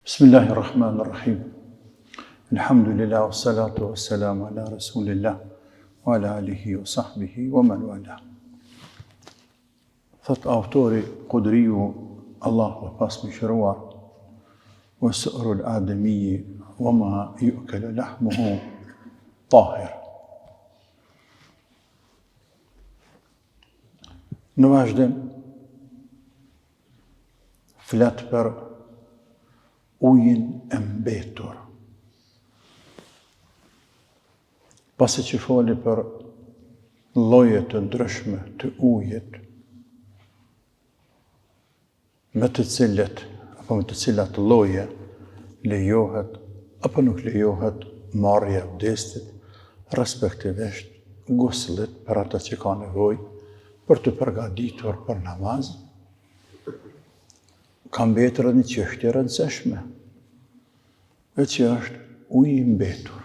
Bismillahirrahmanirrahim. Alhamdulillah, wassalatu wassalamu ala rasulillah, wa ala alihi wa sahbihi wa man wala. Thot autori Kudriu, Allahu pas mëshiruar, wa su'ru al-adamiyyi wa ma yu'kalu lahmuhu tahir. Në vazhdim, flet për ujin e mbetur. Pasi që foli për lloje të ndryshme të ujit, me të cilat lloje lejohet apo nuk lejohet marrja e abdestit, respektivisht guslit për ata që ka nevojë për të përgatitur për namaz, ka mbetur edhe një çështje e rëndësishme, e që është uji i mbetur.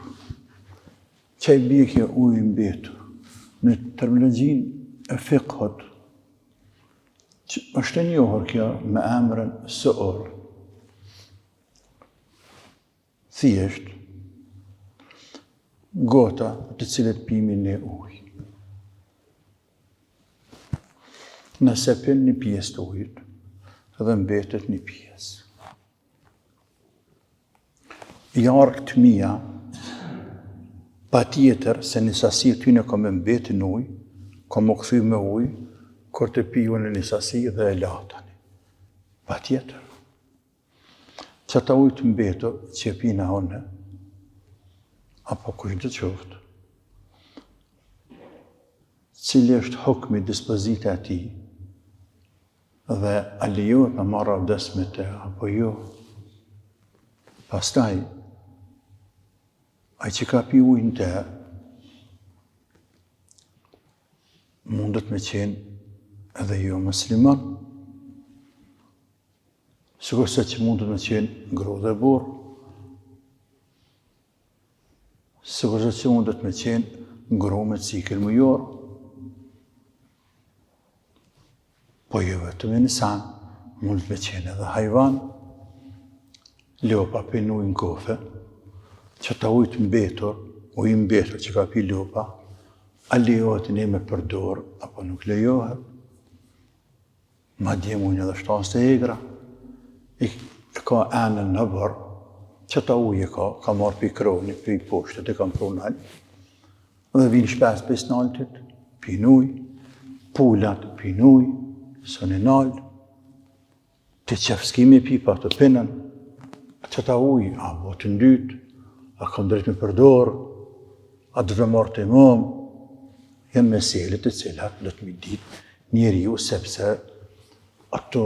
Çaj bie kjo uji i mbetur? Në terminologjinë e fiqhut, është e njohur kjo me emrin su'ur. Thjesht gota të cilët pimin në ujë. Nëse pin një pjesë të ujit, dhe mbetet një pjesë. Jarë të mija, pa tjetër se një sasi ty në kam mbeti në ujë, kam më këthy me ujë, kur të piju në një sasi dhe e latani. Pa tjetër. Që ta ujë të mbetur, që pina one, apo kush të qoftë, cili është hukmi dispozita ati, dhe a lejohet me marrë abdes me te, apo jo. Pastaj, ai që ka pi ujnë te, mundet me qenë edhe jo musliman, sikurse që mundet me qenë gro dhe burr, sikurse që mundet me qenë gro me cikël mujor, po jo vetëm insan, mund me qenë edhe hajvan, lopa pin ujë në kofe, që ta ujë të mbetur, ujë mbetur që ka pi lopa, a lejohet ne me përdor, apo nuk lejohet. Madje mund edhe shtas të egra, i ka enën në bërë, që ta ujë ka marrë pi kroni, pi poshtet, e kam pronal, dhe vinë shpes pes naltit, pin ujë, pulat pin ujë, soninal, të qefskimi pipa të pinën, që ta ujë, a bo të ndytë, a kam drejt me përdor, a dhe marrë të imam, janë meselet të cilat do të mi ditë njeriu, sepse ato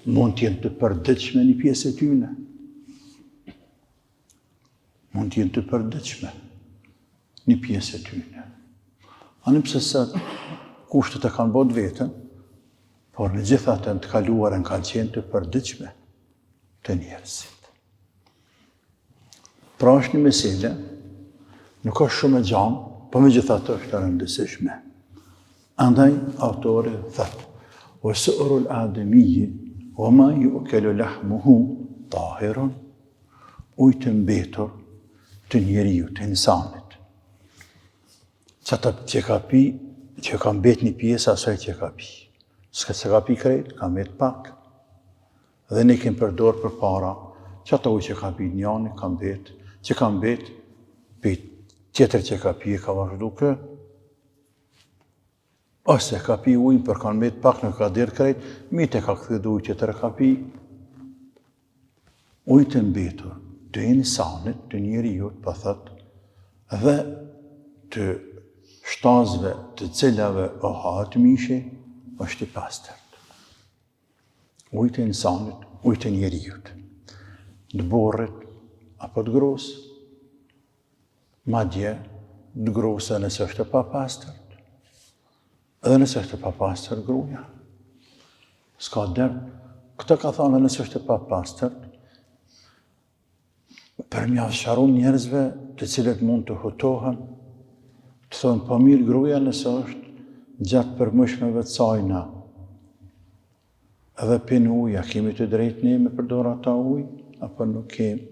mund t'jenë të përditshme një pjesë e tyne. Mund t'jenë të përditshme një pjesë e tyne. Anë pëse sa kushtet e kanë bot vetën, por në gjithat e në të kaluarën kanë qenë të përditshme të njerëzit. Pra është një mesele, nuk është shumë e gjanë, po me gjithat është të rëndësishme. Andaj, autori thëtë, o su'ru al-adamiyyi, o ma yu'kalu lahmuhu tahirun, ujë të mbetur të njeriu, të insanit. Që ata që ka pi, që ka mbet një pjesë asaj që ka pi. S'ka se ka pi krejt, ka mbet pak. Dhe ne kemë përdor për para, që ata ujë që ka pi njani, ka mbet, që ka mbet, pi tjetër që ka pi e ka vazhdu kë. Ose ka pi ujnë për ka mbet pak, nuk ka dirë krejt, mite ka këthy dhe ujë tjetër ka pi. Ujë të mbetur, të insanit, të njeriut, pa thët, dhe të shtazve të cilave o hatë mishe, është i pastërt. Ujë të insanit, ujë të njeriut. Të borrit, apo të grosë. Madje, të grosë nëse është e papastërt, edhe nëse është e papastërt gruaja. S'ka dërë. Këtë ka thonë nëse është e papastërt, për mja sharun njerëzve të cilët mund të hutohen, të thonë, po mirë gruaja nëse është gjatë përmëshmeve të sajna, edhe pin uja, kemi të drejt ne me përdor ata ujë? apo nuk kemi.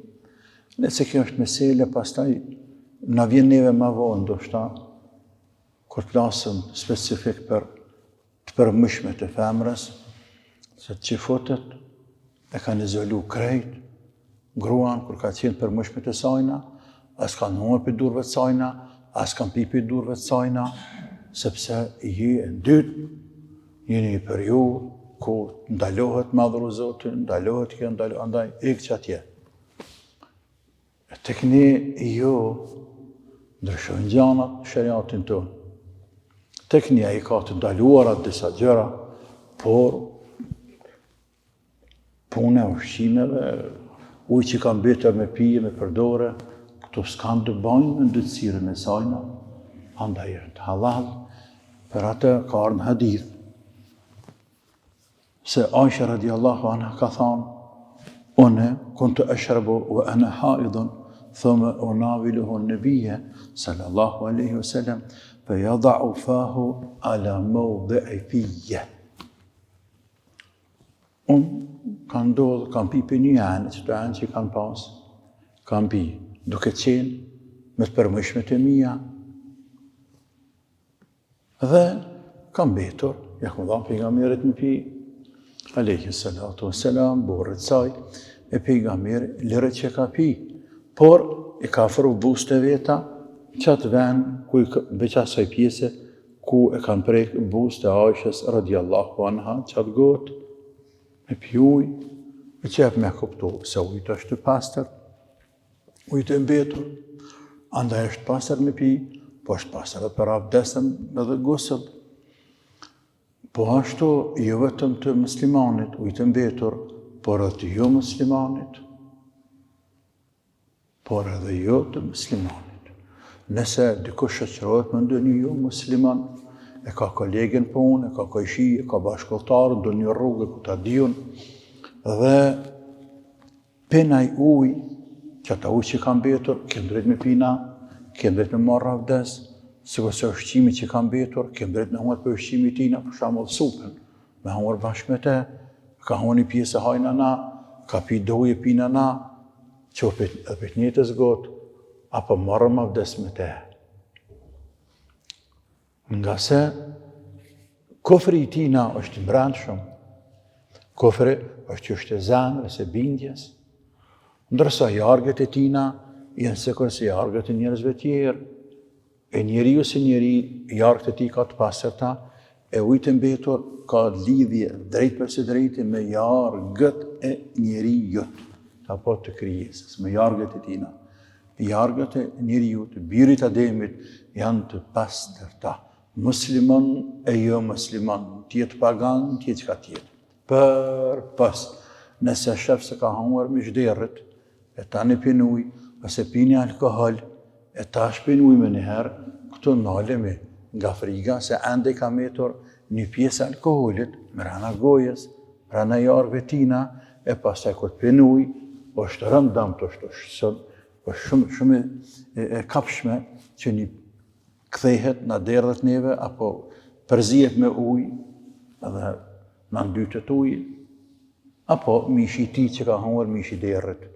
Nëse kjo është mesele, pastaj na vjen neve ma vonë, ndoshta, kur flasëm specifik për të përmëshmet e femrës, se të qifutët e kanë izolu krejt, gruan, kur ka qenë përmëshmet e sajna, as kanë huar për durve të sajna, as kanë pi për durve të sajna, sepse je e dytë, jeni një periudhë ku ndalohet madhuru Zotin, ndalohet kjo, andaj ikë që atje. Tek ne jo ndryshojnë gjanat në shariatin tonë. Tek ne ai ka të ndaluarat disa gjëra, por puna e ushqimeve, ujë që kanë betër me pije, me përdore, këto s'kanë të bajnë në ndëtësirën e sajna, andaj e të halal, për atë ka ardhur në hadith, se Aisha radiallahu anha ka thanë, une kuntu ashrabu wa ana haidun, thumma unawiluhu an-nabiyya sallallahu alaihi wasallam fa yada'u fahu ala mawdi'i fiyya. Kanë ndodhur, kanë pi për një anë, çdo anë që kanë pas, kanë pi, duke qenë me të përmëshmet e mia. Dhe kanë betur, ja ku dha pejgamberit me pi, alayhi salatu wassalam, burrit saj, e pejgamberi lirë që ka pi, por i ka afru buzët e veta, qatë vend, ku veç asaj pjese, ku e kanë prek buzët e Aishës radiallahu anha, qatë gotë, me pi ujë, e qep me kuptu, se ujtë është të pastër, ujtë e mbetur, andaj është pastër me pi, po është pastër edhe për abdesën edhe gusëll. Po ashtu, jo vetëm të muslimanit, ujtë e mbetur, por edhe të jo muslimanit, por edhe jo të muslimanit. Nëse dikush shoqërohet me ndonjë jo musliman, e ka kolegën punë, e ka kojshi, e ka bashkëlltar, ndonjë rrugë ku ta diun, dhe penaj ujë, që ata ujë që kanë mbetur, kemë drejt me pina, kemë drejt me marrë avdes, sikurse ushqimi që kanë mbetur, kemë drejt me huar për ushqimi tina, për shembull supën, me huar bashkë me te, ka huar një pjesë hajna na, ka pi doje pina na, që për njëtës gotë, apo marrëm avdes me te. Nga se, kofri i tina është i brendshëm, kofri është qështë e zemrës e bindjes, ndërsa jargët e tina janë sikur si jargët e njerëzve tjerë, e njeriu si njeri, jargët e ti ka të pastërta, e ujtë e mbetur ka lidhje drejt për së drejti me jargët e njeriut, apo të krijesës, me jargët e tina. Jargët e njeriut, birit Ademit, janë të pastërta. Musliman e jo musliman, tjetë pagan, tjetë që ka tjetë. Për pas, nëse shef se ka hanguar me zhderët, e ta në pinuj, ose pini alkohol, e ta shpinuj me njëherë, këtu nalemi nga friga, se ende ka metur një pjesë alkoholit, me rana gojës, rana jargëve tina, e pas e këtë pinuj, është rëndam të është shumë e kapshme që një kthehet në derdhet neve, apo përzihet me ujë, edhe në ndytët ujë, apo mishi ti që ka hanguar mishi derdhet.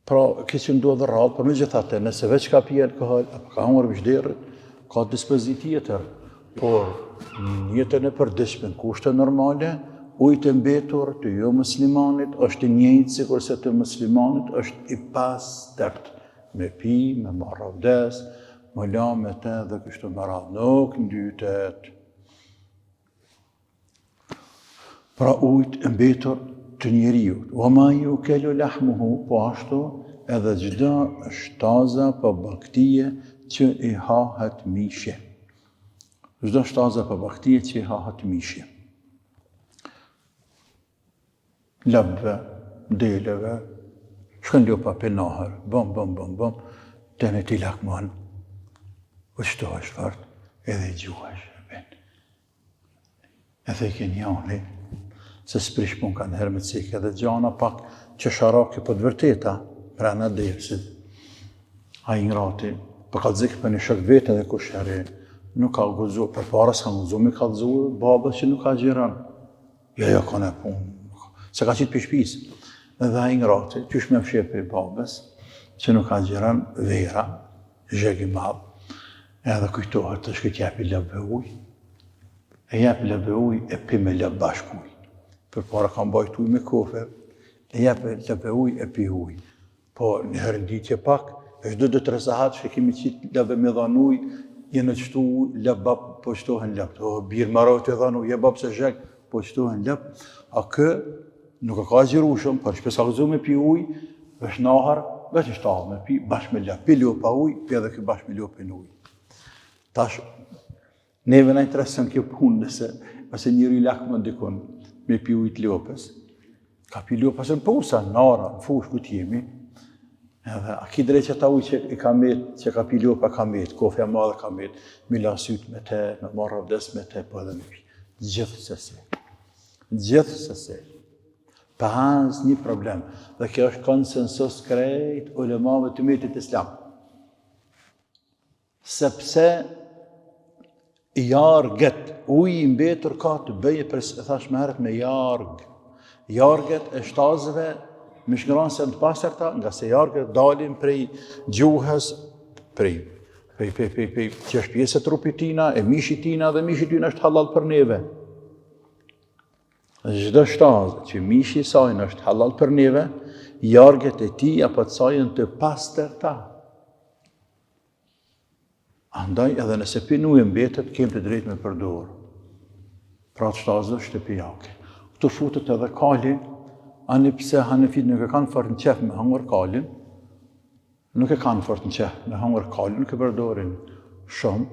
Pra, kësë ndodhë rradë, për me gjithate, nëse veç ka pi alkohol, apo ka hanguar mishi derdhet, ka dispozit tjetër, por në jetën e përditshme, në kushte normale, ujtë e mbetur të jo muslimanit është i njëjtë sikur se të muslimanit është i pastërt. Me pi, me marrë avdes, me la me te dhe kështu me radhë, nuk ndytet. Pra ujtë e mbetur të njeriut. Wa ma yukalu lahmuhu, po ashtu edhe çdo shtaza për baktije që i hahet mishe. Çdo shtaza për baktije që i hahet mishe. Labve, deleve, shkën lupa për nahër, bom, të në ti lakman, u qëto është fart, edhe i gjuha është, edhe i kënë jani, se s'prish pun kanë herë me cikë, edhe gjana pak që sharaki për të vërteta, pra në derësit. A i ngrati, për ka dzikë për një shok vetë edhe kush herë, nuk ka guzu, për para s'ka guzu, me ka guzu, babës që nuk ka gjiran, ja ka në punë, se ka qitë për shpisë. dhe ai ngrati, qysh me fshirë për babës, që nuk ka gjiran vera, zhegi madh, edhe kujtohet të shkët jepi lëbë uj, e jepi lëbë uj e pi me lëbë bashkuj. Për para kam bajt uj me kofe, e jepi lëbë uj e pi uj. Po një herë nditje pak, e shdo 2-3 sahat që kemi qitë lëbë me dhanë uj, jenë të qëtu lëbë bab, po qëtohen lëbë. O birë marot e dhanë uj, je bab se zheg, po qëtohen lëbë. A kë nuk e ka gjiru shumë, për shpes ka gëzu me pi uj, vesh nahar, vesh ishtë ahë me pi, bashkë me lëbë. Pi ljopa uj, pi edhe kë bashkë me ljopa në uj. Tash, neve na interesën kjo punë nëse njëri lakë më ndikon me pi ujt ljopës. Ka pi ljopës në pusa, nara, në fush ku t'jemi. Edhe, a ki drejt që ta ujt që i ka met, që ka pi ljopa ka met, kofja madhe ka met, mi lasyt me te, me marra vdes me te, po edhe me pi. Gjithsesi. Gjithsesi. Pa hans një problem. Dhe kjo është konsensus krejt ulemave të umetit islam. Sepse jargët, uji i mbetur ka të bëje për e thash më herët me jarg. Jargët e shtazëve me shngëran se në të pasërta, nga se jargët dalin prej gjuhës, prej që është pjesë e trupit tina, e mishit tina dhe mishit tina është halal për neve. Çdo shtazë që mishi i saj është halal për neve, jargët e tij apo të sajën të pastërta. Andaj edhe nëse pi ujë mbetet, kem të drejtë me përdorë. Pra të shtazë është të pijake. Këtu futet edhe kali, ani pse Hanefit nuk e kanë fort në qef me hangër kalin, nuk e kanë fort në qef me hangër kalin, nuk e përdorin shumë.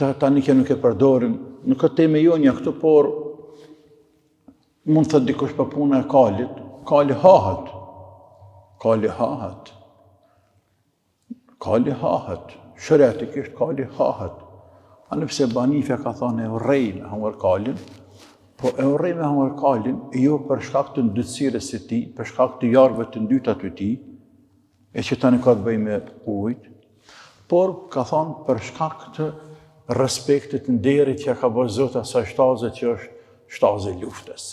Tani që nuk e përdorin, nuk e teme jonja këtu, por mund thët dikush për puna e kalit, kali hahet. Kali hahet. Kali hahet. Shëretikisht kali hahet. Ani pse Banifja ka thonë e urrej me hangër kalin, po e urrej me hangër kalin, jo për shkak të ndytësirës së tij, për shkak të jargëve të ndyta të tij, e që tani ka të bëjë me ujit, por ka thonë për shkak të respektit, nderit që ka bërë Zoti asaj shtaze që është shtaze luftës.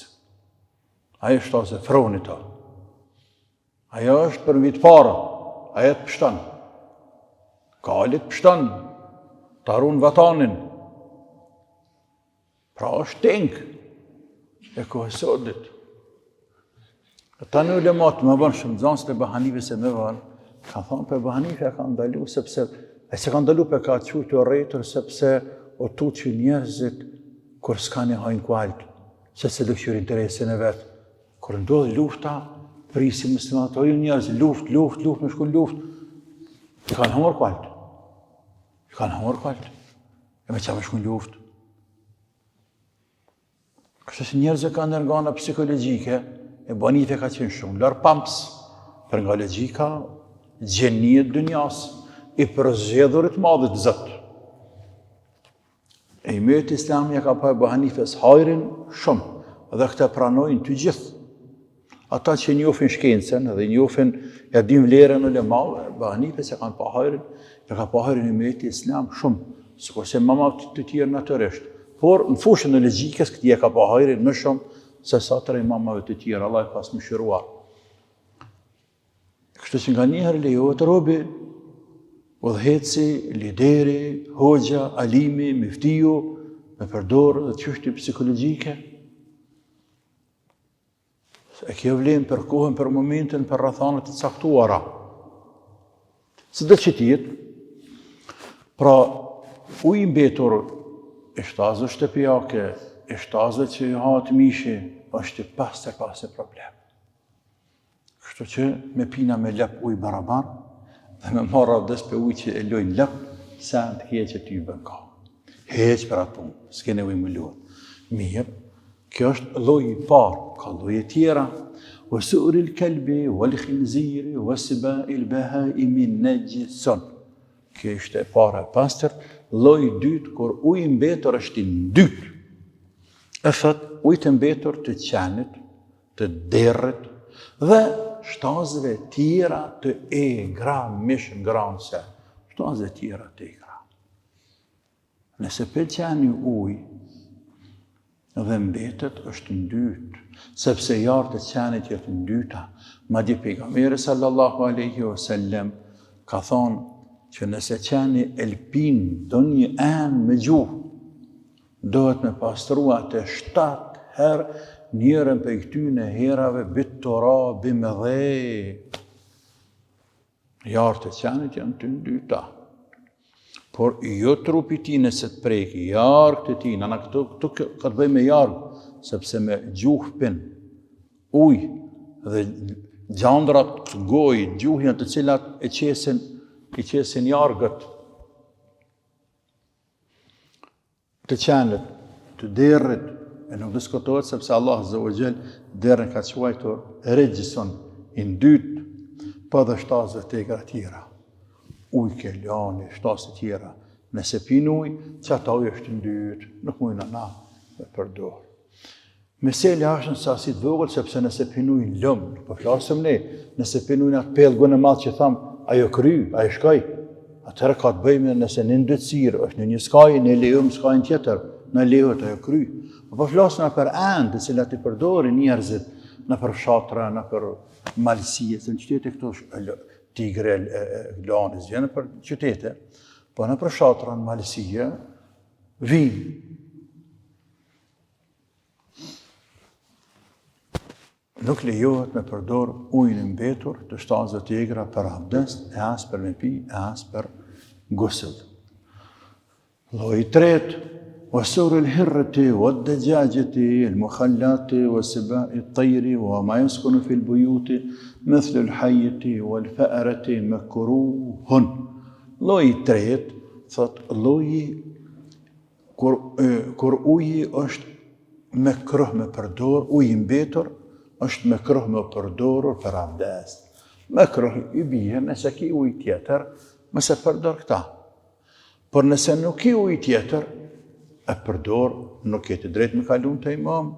Ajo është shtaze fronita. Ajo është për mbi të para, ajo të pështon. Kalit pështon, të harun vatanin. Pra është tengë e kohës sodit. Ta në ulemat më bënë shumë zanës të Bahanive se me vanë, ka thonë për Bahanive ka ndalu, sepse, e se ka ndalu për ka qujtë o rejtër, sepse o tu që njerëzit kur s'ka një hajnë kualt, se se lëkëshur interesin e vetë. Kur ndodhë lufta, prisi muslimat, o ju njerëz, luft, me shku luft, i kanë hangër kualt. I kanë hangër kualt. E me qa me shku luft. Kështë që njerëzve ka nërgana psikologjike, e Banifja ka qenë shumë lërë pamps, për nga logjika, gjeniet dënjas, i përzgjedhurit madhët zëtë. E i mëjtë Islamia ka pa e Banifjes hajrin shumë, dhe këta pranojnë të gjithë. Ata që njofin shkencën dhe njofin ja dim vlerën ulemave, Banifjes e kanë pa hajrin, e ka pa hajrin i mëjtë Islam shumë, sikurse mamatë të tjerë natyrisht. Por në fushën e logjikës këti e ka pa hajrin më shumë se sa tëra imamave të tjerë, Allah e pas më shëruar. Kështu që nga njëherë lejohet robi, udhëheci, lideri, hoxha, alimi, miftiju, me përdorë dhe çështje psikologjike. E kjo vlen për kohën, për momentin, për rrethanat të caktuara. Së dhe që tjetë, pra uji mbetur e shtazë shtëpijake, e shtazë që hatë mishi, është i pasë problem. Kështu që me pina me lep ujë barabar, dhe me marra vdes për ujë që e lojnë lep, sa të heqë ty bën ka. Heqë për atë punë, s'kene ujë më luat. Mirë, kjo është lloji i parë, ka lloje tjera. وسؤر الكلب والخنزير وسباء البهائم نجس. Kjo është e para e pastër, lloji i dytë kur uji i mbetur është i ndytë. E thot ujë të mbetur të qenit, të derrit dhe shtazëve tjera të egra, mish ngranëse, shtazëve tjera të egra. Nëse pëlqen një ujë dhe mbetet është ndytë, sepse jartë të qenit jetë në dyta. Madje pejgamberi sallallahu alaihi wasallam ka thonë që nëse qeni elpin do një enë me gjuhë, dohet me pastrua të 7 herë njërën për këtyne herave bitora bime dhe. Jartë të qenit janë të në dyta. Por jo trupi ti nëse të preki, jarë të ti, nëna këtu këtë bëj me jarë, sepse me gjuhë pin, uj dhe gjandrat goj, gjuhën të cilat i qesin jargët, të qenit, të derrit, e nuk diskutohet sepse Allah Azza wa Jall derën ka quajtur regjison i dytë, pa dhe shtazë të tegra tjera. Uj ke lani, shtazë të tjera. Nëse pin uj, që ata uj është në dytë, nuk mujna na me përdor. Mesela është në sasit vogël, sepse nëse pin uj në lëmë, po flasëm ne, nëse pin uj në atë pelë gënë madhë që thamë, ajo kry, ajo shkaj, atëherë ka të bëjmë nëse në ndëtsirë, është në një skaj, në lejëm skajnë tjetër, në lejët ajo kry. Po flasëm në për endë, cilat i përdori njerëzit, në për fshatra, në për malësie, se në qytete këto tigre, lanës, në për qytete, po në për fshatra, në malësie, vinë. Nuk lejohet me përdor ujnë mbetur të shtazë të egra për abdes, e as për me pi, e as për gusëll. Lloji i tretë, وسور الهرة والدجاجة المخلات وسباء الطير وما يسكن في البيوت مثل الحية والفأرة مكروه. Lloji i tretë, thot lloji kur uji është mekruh me përdor, uji mbetur është mekruh me përdorur për abdes. Mekruh i bie nëse ki ujë tjetër, mos e përdor këta. Por nëse nuk ki ujë tjetër, e përdor, nuk jeti drejt me kalun të imam,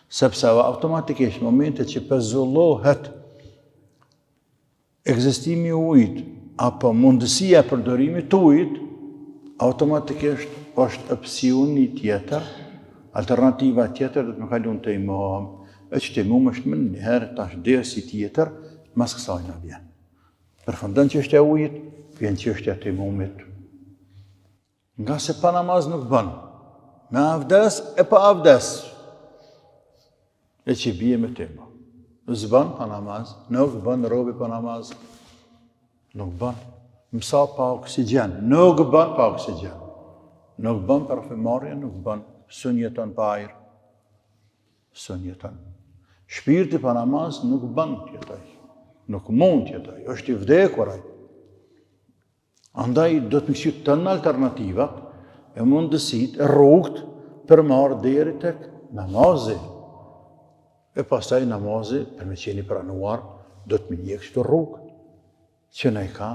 sepse automatikisht momente që pezullohet ekzistimi ujit, apo mundësia e përdorimit të ujit, automatikisht është opsioni tjetër, alternativa tjetër dhe të me kalun të imam, e që të imam është më njëherë, tash dersi tjetër, mas kësaj në vjen. Përfundon çështja e ujit, vjen çështja e imamit. Nga se pa namaz nuk bën, me avdes e pa avdes, e që bie me tema. Zban pa namaz, nuk bën robi pa namaz, nuk bën. Mësa pa oksigjen, nuk bën pa oksigjen. Nuk bën parfymarrje, nuk bën. Sun jeton pa ajër. Sun jeton. Shpirti pa namaz nuk bën tjetoj. Nuk mund tjetoj, është i vdekur ai. Andaj do të mësjut të në alternativat e mundësit e rrugt për marrë deri tek namazi. E pastaj namazi, për me qeni pranuar, do të më njekë këtë rrugë që ne ka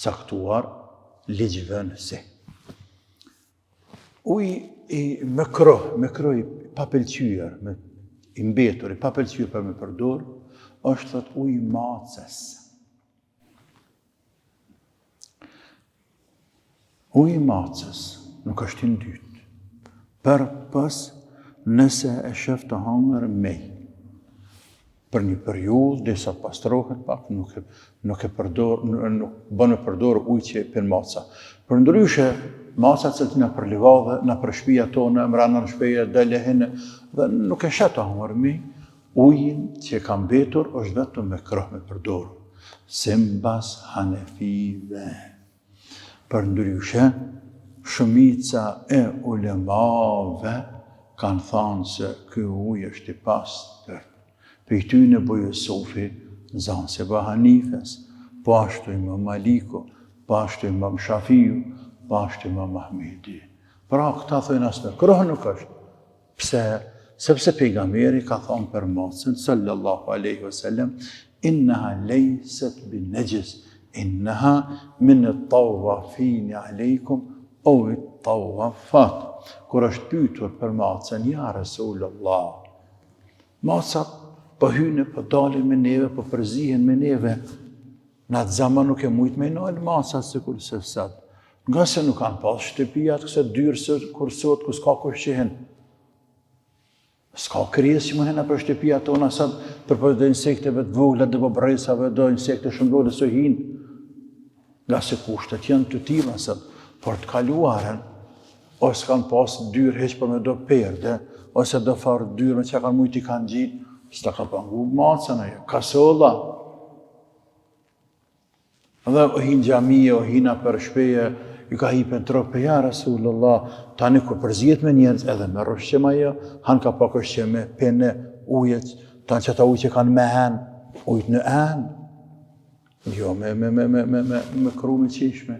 caktuar ligjvënësi. Uj i mekruh i papëlqyer, i mbetur, i papëlqyer për me përdor, është thot uj macës. Uji macës nuk është i dytë, për pas nëse e shef të hangër mej. Për një periudhë, disa pastrohet pak, nuk bën me përdor ujë që për maca. Për ndryshe, macat që të në për livadhe, në për shpia tonë, mrana në shpeja, delehin, dhe nuk e shet të hangër mej, ujin që ka mbetur është vetëm me kruh me përdor. Simbas Hanefive. Për ndryshe, shumica e ulemave kanë thanë se ky ujë është i pastër. Për këtyne Buj Yusufi, zanë se Ba Hanifes, po ashtu Imam Maliku, po ashtu Imam Shafiu, po ashtu Imam Ahmedi. Pra këta thojnë as me kruh nuk është. Pse? Sepse pejgamberi ka thonë për macën, sallallahu alaihi wasallam, innaha lejset bin nejis, innaha min at-tawafin aleikum aw at-tawafat. Kur është pyetur për macën, ja Rasulullah, macat po hynë, po dalin me neve, po përzihen me neve. Në atë zaman nuk e mujt me nalë macat se kur se sot. Nga se nuk kanë pas shtëpijat këse dyrësër kur sot, kus ka kush që hen. S'ka krijesë që mëhen për shtëpia tona sa përpos do insekteve të vogla, do bobresave, do insekte shumë vogla që hinë, nga se kushtet janë të tilla sa por të kaluaren ose kanë pas dyrë heq për me do perde, ose do farë dyrë me që kanë mujtë i kanë gjitë, s'ta ka pangu macën ajo, kasolla. Dhe o hinë gjamije, o hina për shpeje, ju ka hipen trope, ja Rasulullah, tani kur përzijet me njerëz edhe me rëshqem ajo, hanë ka pak është që me pene ujet, tanë që ta ujë që kanë me hen, ujt në en, jo me kru me qishme.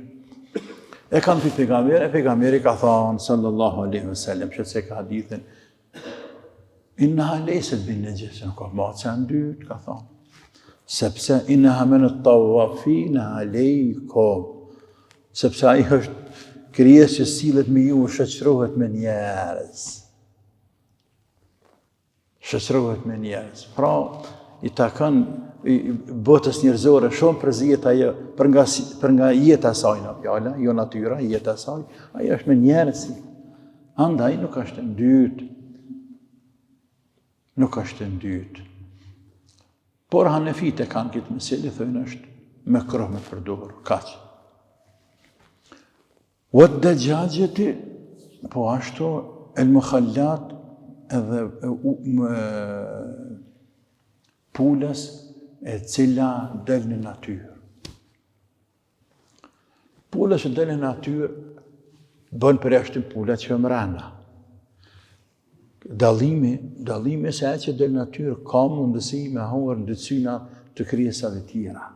E kanë për pejgamberi ka thonë, sallallahu alaihi wa sallam, që se ka hadithin, innaha lejset bin në gjithë, nuk ka matë që në dytë, ka thonë. Sepse innaha men tawafina alejkom, sepse ai është krijesë që sillet me ju, shoqërohet me njerëz. Shoqërohet me njerëz. Pra, i takon botës njerëzore shumë përzihet ajo për nga jeta e saj, në fjala, jo natyra, jeta e saj, ajo është me njerëz. Andaj nuk është në dytë. Nuk është në dytë. Por hanefite kanë këtë mesele, thënë është me kruh me përdorë, kaq. Wat dajjajati, po ashtu el mukhallat edhe pulës e cila del në natyrë. Pulës që del në natyrë bën për jashtë pula që mrena. Dallimi se ajo që del në natyrë ka mundësi me hongër ndërcyna të krijesave tjera.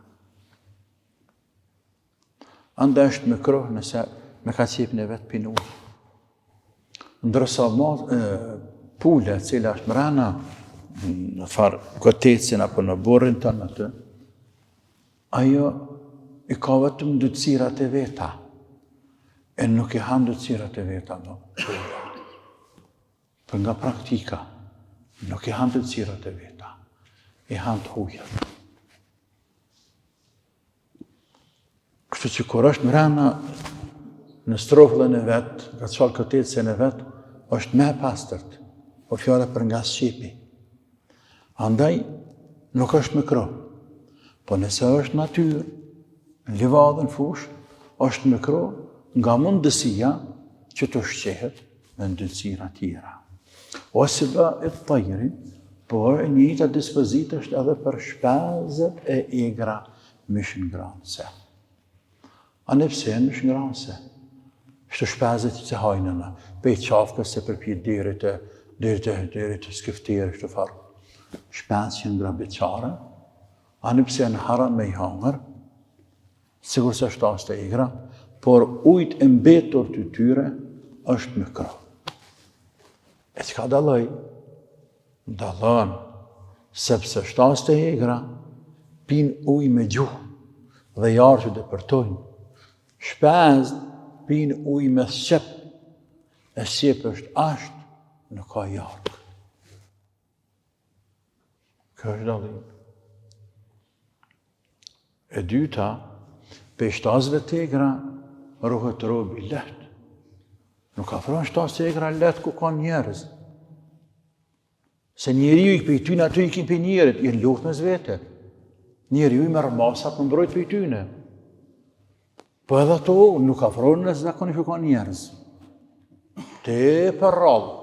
Andaj është me kruh nëse me ka qepën e vetë pinuj. Ndërsa pula e cila është mrena në farë gotecin apo në borrin tonë atë, ajo i ka vetëm ndërcirat e veta, e nuk i han ndërcirat e veta në pula. Për nga praktika, nuk i han ndërcirat e veta, i han të hujat. Kështu që kur është mrena në strofëllën e vetë, nga çfarë gotecin e vetë, është më e pastërt, po fjala për nga sqipi. Andaj, nuk është me kruh. Po nëse është natyrë, në livadën fush, është me kruh nga mundësia që të shqehet me ndërcira tjera. Ose bë e të tajri, por e njëjta dispozit është edhe për shpenzet e egra mishngranëse. A ne pse mishngranëse? Shtë shpenzet që hajnëna, pej qafkës se përpjit deri të skiftirë, shtë farë. Shpenzë që nga beqare, a ne pse në haran me i hangër, sigur se është as të egra, por ujt e mbetur të tyre është me kruh. E që ka daloj? Dalon, sepse shtas të egra, pin uj me gjuhë dhe jarë që dëpërtojnë. Shpenzë pin uj me shqep, e shqep është ashtë, nuk ka jarë. Kjo është dalim. E dyta, pe shtazve të egra, ruhet robi lehtë. Nuk afron shtas të egra letë ku ka njerëz. Se njeriu i pejtyne aty i kim për njerët, i në luft me zvete. Njeriu i merr masa për mbrojt pejtyne. Po edhe ato nuk afron nëse zakonisht ku ka njerëz. Te për rallë.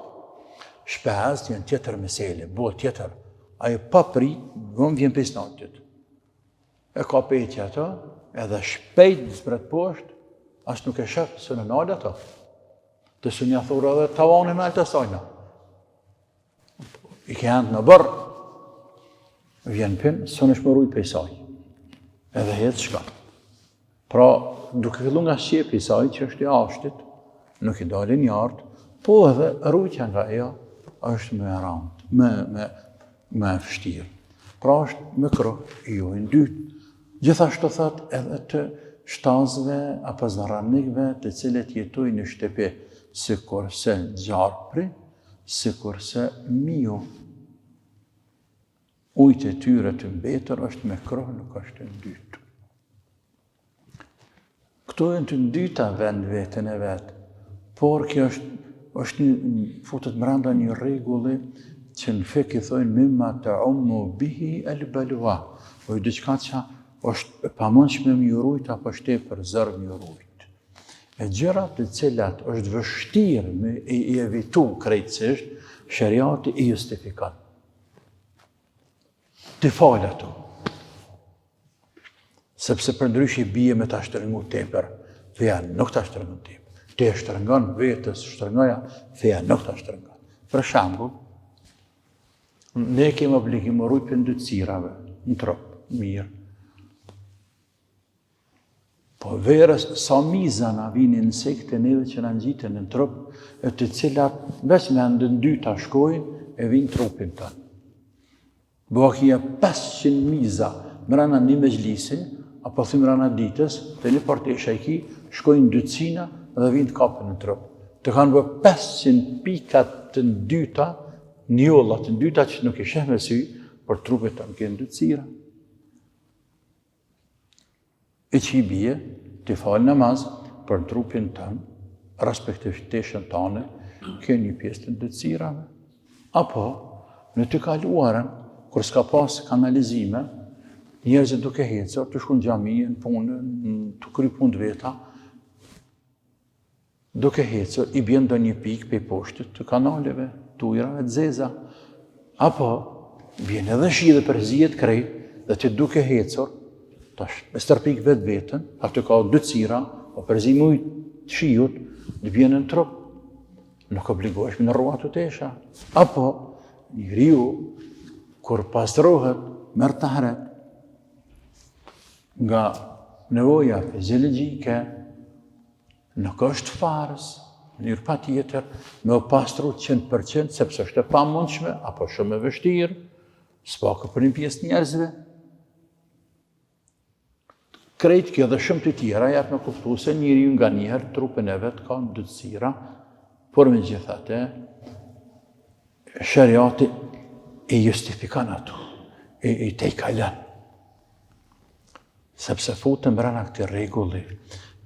Shpenzët janë tjetër mesele, botë tjetër. Ajo pa prit, vjen pes natët. E ka pejtje ato, edhe shpejt zbret poshtë, as nuk e shef së në nalë ato. Të së një thura dhe tavane me altë asajna. I ke endë në bërë, vjen pinë, së në shmëruj për i saj. Edhe jetë shka. Pra, duke fillu nga shqepi i saj, që është i ashtit, nuk i dalin jartë, po edhe rrujtja nga eja, është me randë, me fështirë. Pra, është me kruh, jo i në dytë. Gjithashtu thot edhe të shtazve apo zaranikve të cilët jetojnë në shtëpi, sikur se gjarpri, sikur se miu. Ujtë e tyre të mbetër është me kruh, nuk është në dytë. Këto e në të dyta vend vetën e vetë, por kjo është futet mranda një rregulli që në fik I thojnë mimma ta'ummu bihi al-balwa, o diçka që është e pamundshme më jurujt apo shtepër zërë më jurujt. E gjërat të cilat është vështirë me I evitu krejtësisht, shariati I justifikan. Ti falë ato. Sepse për ndryshe bie me ta shtërëngu tepër, feja nuk ta shtërëngon tepër. Ti e shtërëngon vetës, shtërëngoja, feja nuk ta shtërëngon. Për shembull, ne kemi obligim më rujt për ndëtsirave, në trup, mirë. Po verës, sa mizana vini insekte neve që në ngjiten në trup, e të cilat veç me ndën dyta shkojnë e vinë trupin tënë. Bëhja 500 miza mrena një mezhlisi, apo thim mrena ditës, të një partesha I ki, shkojnë dytësina dhe vinë të kapën në trup. Të kanë bë 500 pikat të dyta, njollat të dyta që nuk I sheh me sy, për trupet të në kënë dytësira. E që I bie, të falë namaz për trupin tënë, respektiviteshën tëne, kënë një pjesë të ndëtsirave. Apo, në të kaluarën, kur s'ka pas kanalizime, njerëzit duke hecër, të shkun gjamije, në punën, të kry punë të veta, duke hecër, I bjen do një pikë pe poshtit të kanaleve, të ujrave të zeza. Apo, bjen edhe shi dhe përzijet krejt, dhe të duke hecër, tash, me stërpik vetë vetën, atë ka 2 cira, o përzim ujtë të shiut, dhe bjenë në trup. Nuk obligohesh me në rrua të tesha. Apo, njeriu, kur pastrohet, merr tahret, nga nevoja fiziologjike, nuk është farës, në njërë pa tjetër, me o pastru 100%, sepse është e pamundshme, apo shumë e vështirë, s'paka për një pjesë njerëzve. Krejt kjo dhe shumë të tjera, jep me kuptu se njeriu nga njëherë trupin e vetë ka ndëtsira, por me gjithate, shariati I justifikan ato, I te I kalan. Sepse futën brana këti regulli,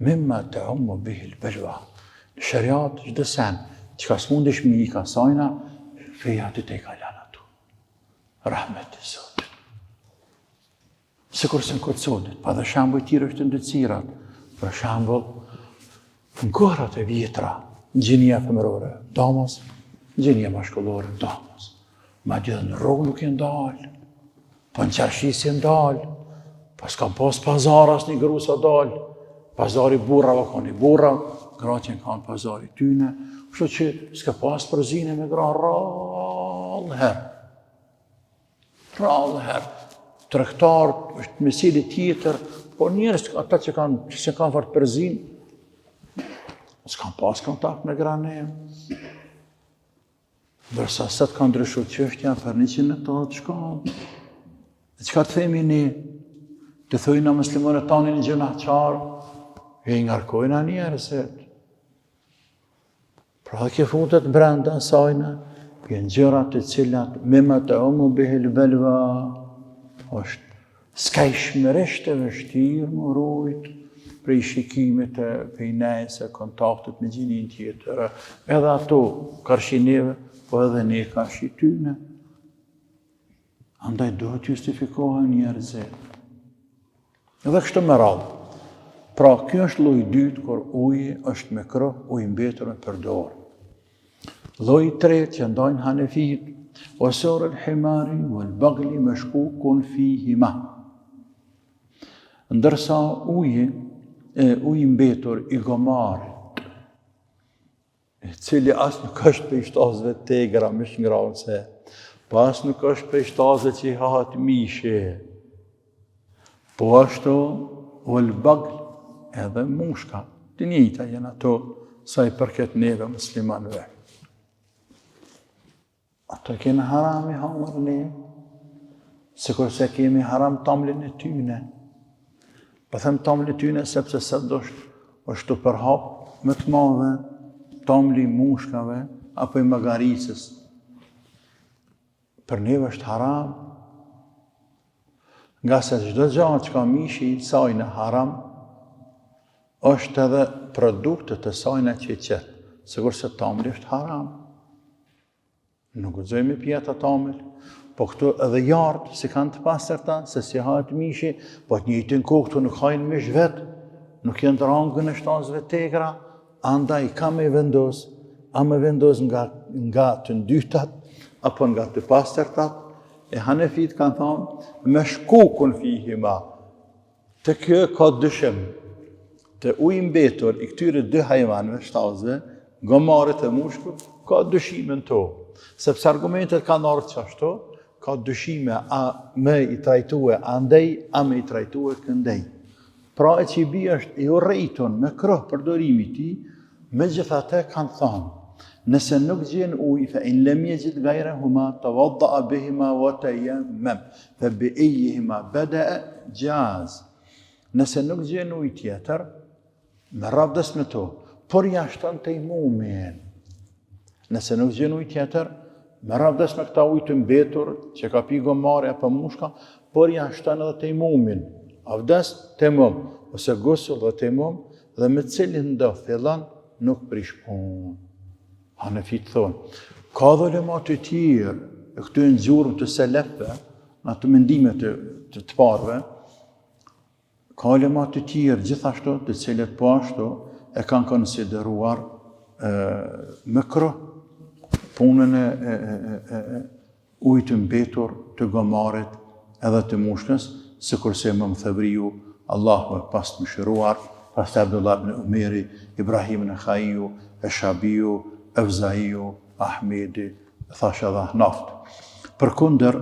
mimma ta'ummu bihi al-balwa. Në shariat, çdo sen, që ka s'mundesh me I ka sajna, feja të te I kalan ato. Rahmet I Zotit. Sikur se në këtë sotit, pa dhe shambull tjere është të ndëtsirat, për shambull në kohërat e vjetra, gjenia femërore, damas, gjenia mashkullore, damas. Ma gjithë në rrugë nuk e ndalë, pa në qarshi si ndalë, pa s'ka pas pazaras një gru sa dalë, pazari burrave ka një burra, gratjen ka në pazari tyne, kështu që s'ka pas përzine me gra rrallë herë. Rrallë herë. Tregtar është meseli tjetër, por njerëz ata që kanë fort përzin, s'kan pas kontakt me granë. Dërsa sot ka ndryshu çështja për 180 shkallë. Dhe çka të themi ne? Të thojnë muslimanët tanë një gjënaqar, e I ngarkojnë njerëzit. Pra ke futet brenda sajna, janë gjëra të cilat mimma ta'ummu bihi al-balwa, është s'ka I shmëresht e vështirë më rujt prej shikimit e pejnese, kontaktet me gjinin tjetër, edhe ato karshineve, po edhe ne karshi tyne. Andaj duhet justifikohen njerëzit. Edhe kështu me radhë. Pra, kjo është lloji I dytë, kur uji është me kroh, uji mbetur me përdor. Lloji I tretë që ndajnë Hanefit, وسور الحمار والبغل مشكوك فيهما. Ndërsa uji mbetur I gomarit, cili as nuk është për shtazëve tegra, më shngravën se, po as nuk është për shtazëve që I hahet mishi, po ashtu والبغل edhe mushka, të njëjta janë ato sa I përket neve muslimanëve. Ato kemi haram I hamër ne, sikur se kemi haram tamlin e tyne. Po them tamlin e tyne sepse sa është të përhap më të madhe tamli I mushkave apo I magarisës. Për neve është haram, nga se çdo gjë që ka mishi I saj në haram, është edhe produktet e saj në që I qetë, sikur se tamli është haram. Nuk guxoj me pjetë tamël, po këtu edhe jartë si kanë të pastërta, se si hajt mishi, po të njëjtin kohë këtu nuk hajnë mish vetë, nuk janë të rangën e shtazëve tegra, andaj ka me vendos, a me vendos nga të ndyhtat, apo nga të pastërtat, e Hanefit kanë thonë, me shkukun fihima, të kjo ka dyshim, të ujë mbetur i këtyre dy hajvanëve shtazëve, gomarit e mushkut, ka dyshimin to. Sepse argumentet kanë ardhur çashtu, ka dyshime a me i trajtue andej, a me i trajtue këndej. Pra e që i bie është i urrejton me kroh përdorimi i tij, megjithatë kanë thënë, nëse nuk gjen ujë, fa in lam yajid ghayrahuma tawadda'a bihima wa tayammam, fa bi ayyihima bada'a jaz. Nëse nuk gjen ujë tjetër, me rabdes me to, por ja shton tejmumin. Nëse nuk gjen ujë tjetër, me rabdes me këta ujë të mbetur, që ka pi gomari apo mushka, por ja shton edhe tejmumin. Avdes, tejmum, ose gusull dhe tejmum, dhe me cilin do fillon, nuk prish punë. Hanefit thonë, ka dhe ulemat të tjerë, e këtu e nxurëm të selefëve, në të mendimet të parëve, ka ulemat të tjerë gjithashtu, të cilët po ashtu, e kanë konsideruar me kro, punën e ujë të mbetur të gomarit edhe të mushkës, sikurse Imam Thabriu, Allahu e pas të mëshiruar, pas të Abdullah ibn Umeri, Ibrahim an-Nakhaiu, Shabiu, Evzaiu, Ahmedi, thash edhe Hnaft. Përkundër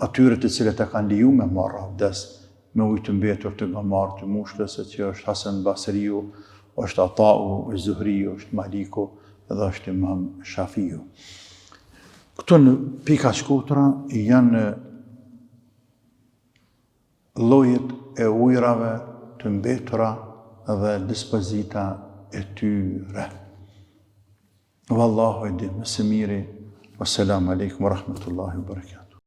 atyre të cilët e kanë liju me marrë abdes me ujë të mbetur të gomarit të mushkës, që është Hasan Basriu, është Atau, është Zuhriu, është Maliku, edhe është Imam Shafiu. Këtu në pika shkutra janë llojet e ujrave të mbetura dhe dispozita e tyre. Wallahu e di më së miri. Wassalamu alaikum wa rahmatullahi wa barakatuh.